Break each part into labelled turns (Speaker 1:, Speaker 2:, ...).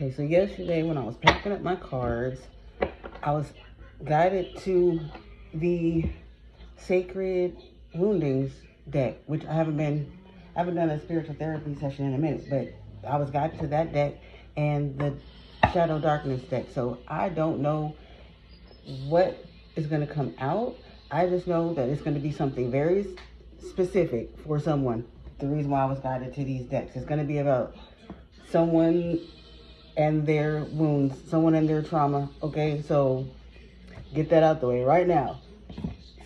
Speaker 1: Okay, so yesterday when I was packing up my cards, I was guided to the Sacred Woundings deck, which I haven't done a spiritual therapy session in a minute, but I was guided to that deck and the Shadow Darkness deck. So I don't know what is going to come out. I just know that it's going to be something very specific for someone. The reason why I was guided to these decks is going to be about someone and their wounds, someone and their trauma. Okay, so get that out the way right now.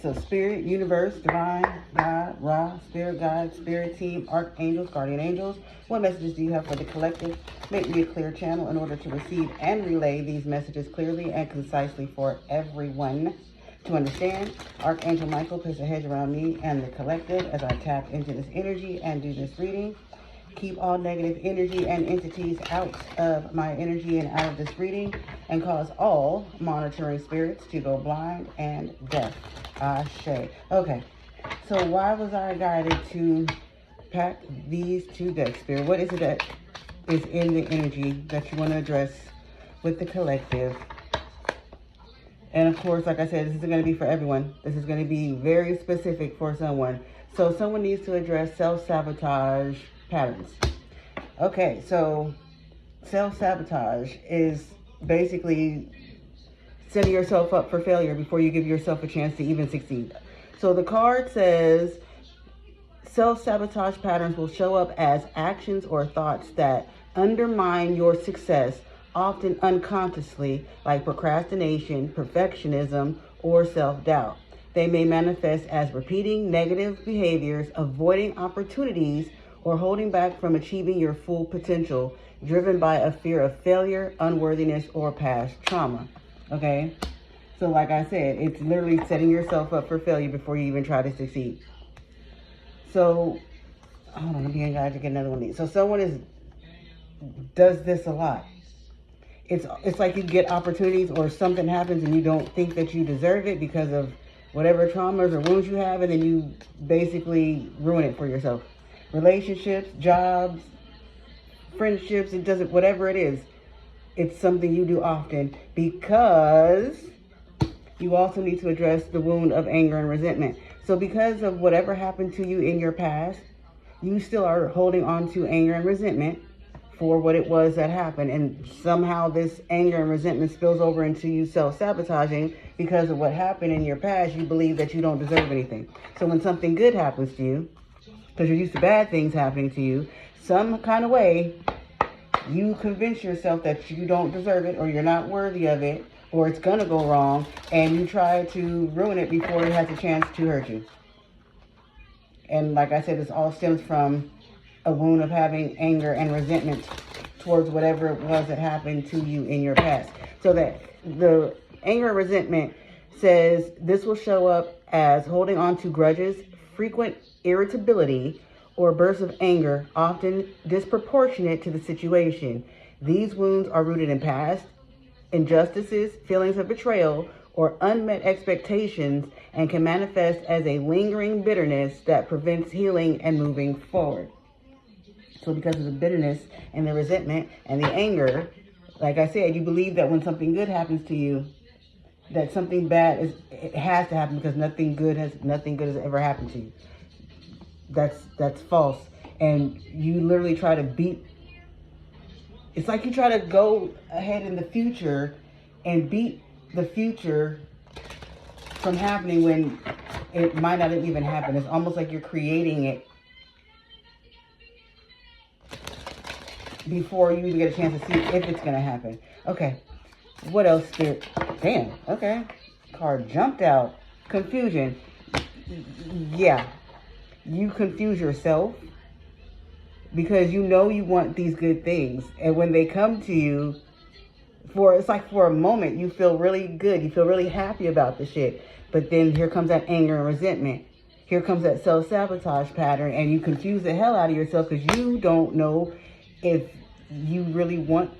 Speaker 1: So Spirit, Universe, Divine, God, Ra, Spirit Guide, Spirit Team, Archangels, Guardian Angels, what messages do you have for the collective? Make me a clear channel in order to receive and relay these messages clearly and concisely for everyone to understand. Archangel Michael, place a hedge around me and the collective as I tap into this energy and do this reading. Keep all negative energy and entities out of my energy and out of this reading, and cause all monitoring spirits to go blind and deaf. Ashe. Okay, so why was I guided to pack these two decks, Spirit? What is it that is in the energy that you want to address with the collective? And of course, like I said, this isn't going to be for everyone. This is going to be very specific for someone. So someone needs to address self-sabotage patterns. Okay, so self-sabotage is basically setting yourself up for failure before you give yourself a chance to even succeed. So the card says self-sabotage patterns will show up as actions or thoughts that undermine your success, often unconsciously, like procrastination, perfectionism, or self-doubt. They may manifest as repeating negative behaviors, avoiding opportunities, or holding back from achieving your full potential, driven by a fear of failure, unworthiness, or past trauma. Okay? So like I said, it's literally setting yourself up for failure before you even try to succeed. So, hold on, I'm being guided to get another one of these. So someone does this a lot. It's like you get opportunities or something happens and you don't think that you deserve it because of whatever traumas or wounds you have, and then you basically ruin it for yourself. Relationships, jobs, friendships, it doesn't, whatever it is, it's something you do often, because you also need to address the wound of anger and resentment. So because of whatever happened to you in your past, you still are holding on to anger and resentment for what it was that happened. And somehow this anger and resentment spills over into you self-sabotaging because of what happened in your past. You believe that you don't deserve anything. So when something good happens to you, because you're used to bad things happening to you, some kind of way, you convince yourself that you don't deserve it, or you're not worthy of it, or it's going to go wrong, and you try to ruin it before it has a chance to hurt you. And like I said, this all stems from a wound of having anger and resentment towards whatever it was that happened to you in your past. So that the anger and resentment says this will show up as holding on to grudges, frequent irritability, or bursts of anger, often disproportionate to the situation. These wounds are rooted in past injustices, feelings of betrayal, or unmet expectations, and can manifest as a lingering bitterness that prevents healing and moving forward. So because of the bitterness and the resentment and the anger, like I said, you believe that when something good happens to you, that something bad it has to happen, because nothing good has ever happened to you. That's false. And you literally try to beat, it's like you try to go ahead in the future and beat the future from happening when it might not even happen. It's almost like you're creating it before you even get a chance to see if it's going to happen. Okay. What else, Spirit? Damn. Okay. Card jumped out. Confusion. Yeah. You confuse yourself because you know you want these good things. And when they come to you, it's like for a moment, you feel really good. You feel really happy about the shit. But then here comes that anger and resentment. Here comes that self-sabotage pattern. And you confuse the hell out of yourself because you don't know if you really want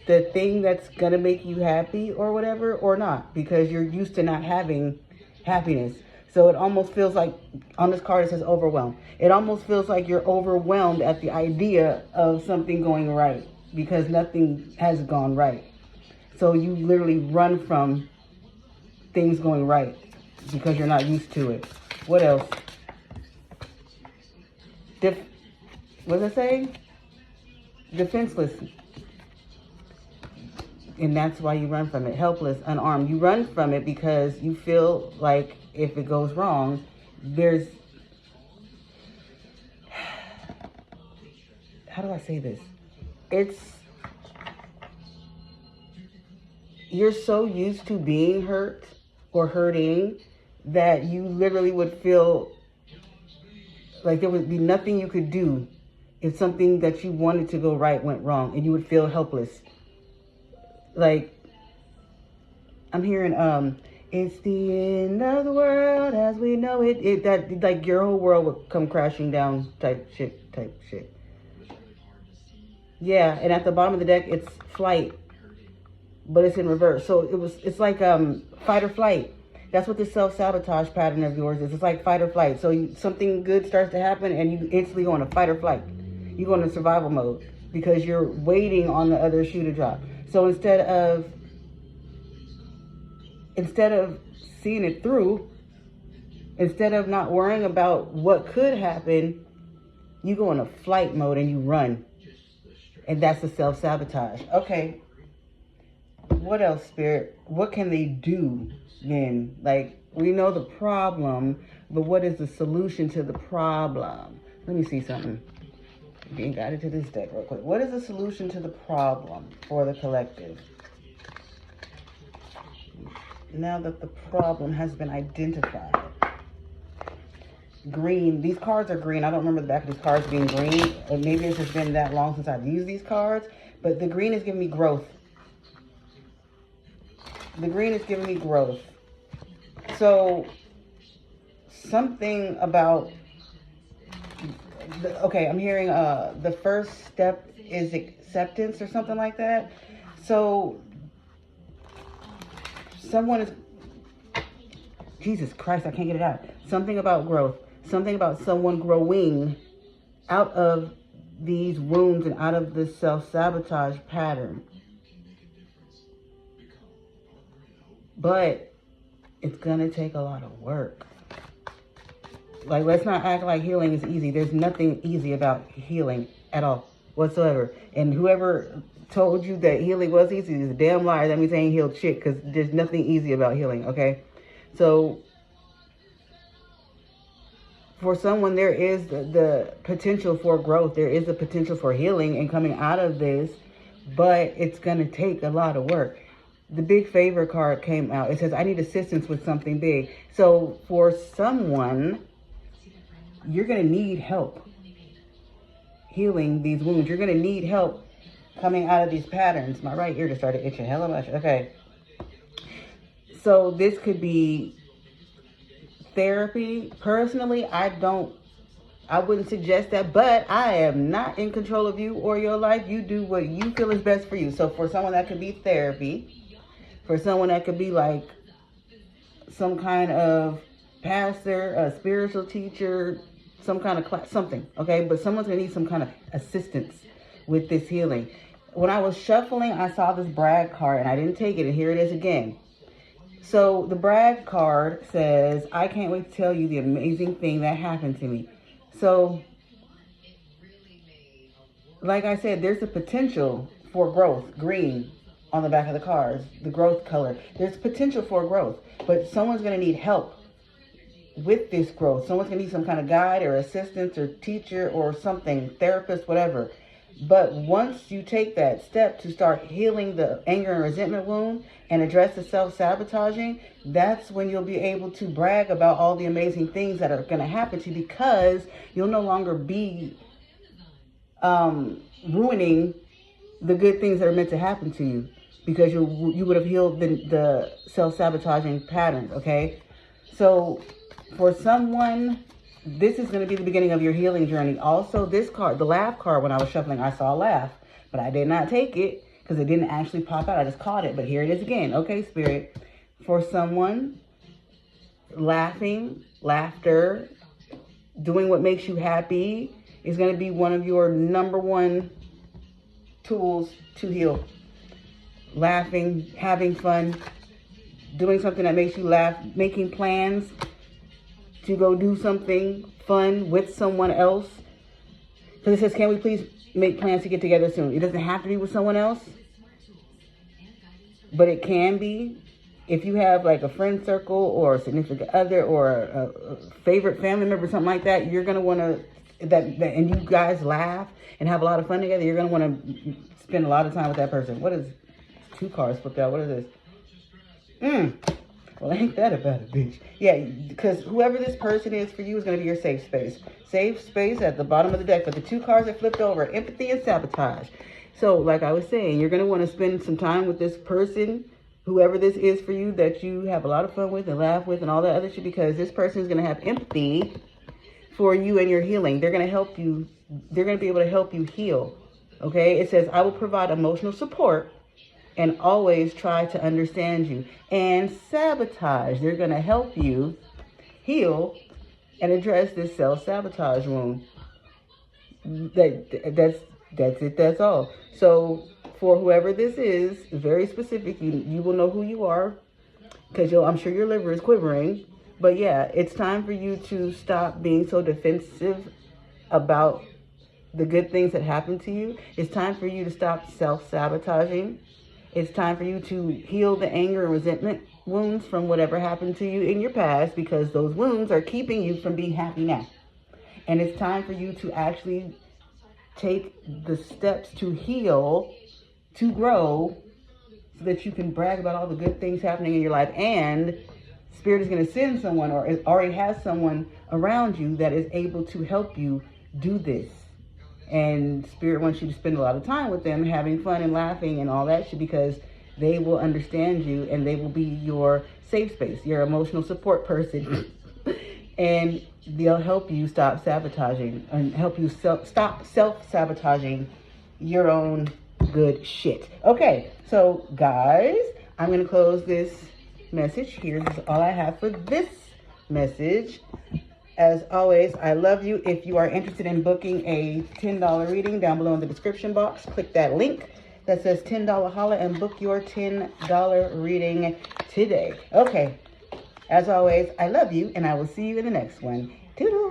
Speaker 1: the thing that's going to make you happy or whatever or not. Because you're used to not having happiness. So it almost feels like, on this card it says overwhelmed. It almost feels like you're overwhelmed at the idea of something going right. because nothing has gone right. So you literally run from things going right because you're not used to it. What else? What does it say? Defenseless. And that's why you run from it. Helpless, unarmed. You run from it because you feel like if it goes wrong, there's... How do I say this? You're so used to being hurt or hurting that you literally would feel like there would be nothing you could do if something that you wanted to go right went wrong, and you would feel helpless. Like, I'm hearing, it's the end of the world as we know it. That, like, your whole world would come crashing down type shit. Yeah, and at the bottom of the deck, it's flight, but it's in reverse. So it's like fight or flight. That's what the self-sabotage pattern of yours is. It's like fight or flight. So something good starts to happen, and you instantly go into fight or flight. You go into survival mode because you're waiting on the other shoe to drop. So instead of seeing it through, instead of not worrying about what could happen, you go into flight mode and you run. And that's the self-sabotage. Okay. What else, Spirit? What can they do then? Like, we know the problem, but what is the solution to the problem? Let me see something. Being guided to this deck real quick. What is the solution to the problem for the collective? Now that the problem has been identified. Green. These cards are green. I don't remember the back of these cards being green. Or maybe it's just been that long since I've used these cards. But the green is giving me growth. The green is giving me growth. So, something about... Okay, I'm hearing the first step is acceptance or something like that. So, someone is... Jesus Christ, I can't get it out. Something about growth. Something about someone growing out of these wounds and out of this self-sabotage pattern. But it's going to take a lot of work. Like, let's not act like healing is easy. There's nothing easy about healing at all whatsoever. And whoever told you that healing was easy is a damn liar. That means they ain't healed shit, because there's nothing easy about healing, okay? So, for someone, there is the potential for growth. There is the potential for healing and coming out of this, but it's going to take a lot of work. The big favor card came out. It says, I need assistance with something big. So, for someone, you're going to need help healing these wounds. You're going to need help coming out of these patterns. My right ear just started itching hella much. Okay. So this could be therapy. Personally, I wouldn't suggest that, but I am not in control of you or your life. You do what you feel is best for you. So for someone, that could be therapy. For someone, that could be like some kind of pastor, a spiritual teacher, some kind of class, something, okay? But someone's going to need some kind of assistance with this healing. When I was shuffling, I saw this brag card, and I didn't take it, and here it is again. So the brag card says, I can't wait to tell you the amazing thing that happened to me. So, like I said, there's a potential for growth, green on the back of the cards, the growth color. There's potential for growth, but someone's going to need help with this growth. Someone's going to need some kind of guide or assistance or teacher or something, therapist, whatever. But once you take that step to start healing the anger and resentment wound and address the self-sabotaging, that's when you'll be able to brag about all the amazing things that are going to happen to you, because you'll no longer be ruining the good things that are meant to happen to you, because you would have healed the self-sabotaging patterns, okay? So for someone, this is going to be the beginning of your healing journey. Also, this card, the laugh card, when I was shuffling, I saw a laugh, but I did not take it because it didn't actually pop out. I just caught it, but here it is again. Okay, Spirit. For someone, laughter, doing what makes you happy is going to be one of your number one tools to heal. Laughing, having fun, doing something that makes you laugh, making plans to go do something fun with someone else. Because it says, can we please make plans to get together soon? It doesn't have to be with someone else, but it can be. If you have like a friend circle or a significant other or a favorite family member, something like that, you're going to want to, and you guys laugh and have a lot of fun together, you're going to want to spend a lot of time with that person. What is, 2 cards flipped out, what is this? Well, ain't that about a bitch? Yeah, because whoever this person is for you is going to be your safe space. Safe space at the bottom of the deck. But the 2 cards that flipped over, empathy and sabotage. So, like I was saying, you're going to want to spend some time with this person, whoever this is for you, that you have a lot of fun with and laugh with and all that other shit, because this person is going to have empathy for you and your healing. They're going to help you. They're going to be able to help you heal. Okay? It says, I will provide emotional support and always try to understand you. And sabotage. They're going to help you heal and address this self-sabotage wound. That's it. That's all. So for whoever this is, very specific, you will know who you are, because I'm sure your liver is quivering. But yeah, it's time for you to stop being so defensive about the good things that happen to you. It's time for you to stop self-sabotaging. It's time for you to heal the anger and resentment wounds from whatever happened to you in your past, because those wounds are keeping you from being happy now. And it's time for you to actually take the steps to heal, to grow, so that you can brag about all the good things happening in your life. And Spirit is going to send someone, or already has someone around you that is able to help you do this. And Spirit wants you to spend a lot of time with them, having fun and laughing and all that shit, because they will understand you and they will be your safe space, your emotional support person. And they'll help you stop sabotaging and help you stop self-sabotaging your own good shit. Okay, so guys, I'm going to close this message here. This is all I have for this message. As always, I love you. If you are interested in booking a $10 reading, down below in the description box, click that link that says $10 Holla and book your $10 reading today. Okay. As always, I love you, and I will see you in the next one. Toodles.